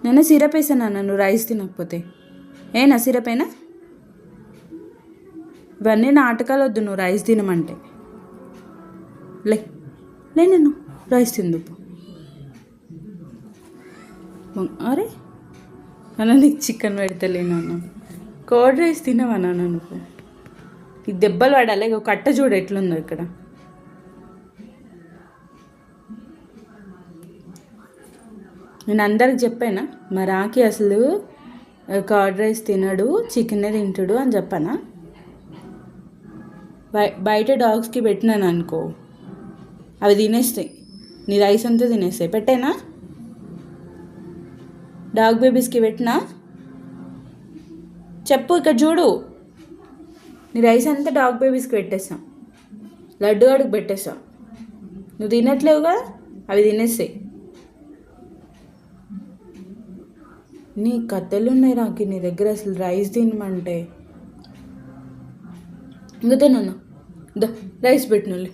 నేను సిరప్ వేసాను నువ్వు రైస్ తినకపోతే. ఏనా సిరప్ అయినా? ఇవన్నీ నాటకాలు వద్దు, నువ్వు రైస్ తినమంటే. లే లే నేను రైస్ తిందుకు. అరే అన్న నీకు చికెన్ పెడతలేను అన్న. కర్డ్ రైస్ తినవన్నా నువ్వు? ఈ దెబ్బలు పడాలి. ఇక కట్ట చూడు ఎట్లుందో ఇక్కడ. నేను అందరికి చెప్పానా మా రాకి అసలు కర్డ్ రైస్ తినడు, చికెనే తింటాడు అని చెప్పానా? బయట డాగ్స్కి పెట్టినాను అనుకో, అవి తినేస్తాయి, నీ రైస్ అంతా తినేస్తాయి. పెట్టేనా? డాగ్ బేబీస్కి పెట్టినా? చెప్పు, ఇక్కడ చూడు, నీ రైస్ అంతా డాగ్ బేబీస్కి పెట్టేస్తాం, లడ్డు గాడికి పెట్టేస్తాం. నువ్వు తినట్లేవుగా, అవి తినేస్తాయి. నీ కథలు ఉన్నాయి రాకి నీ దగ్గర. అసలు రైస్ తినమంటే ఇంకా తిన్నాను. రైస్ పెట్టినోళ్ళే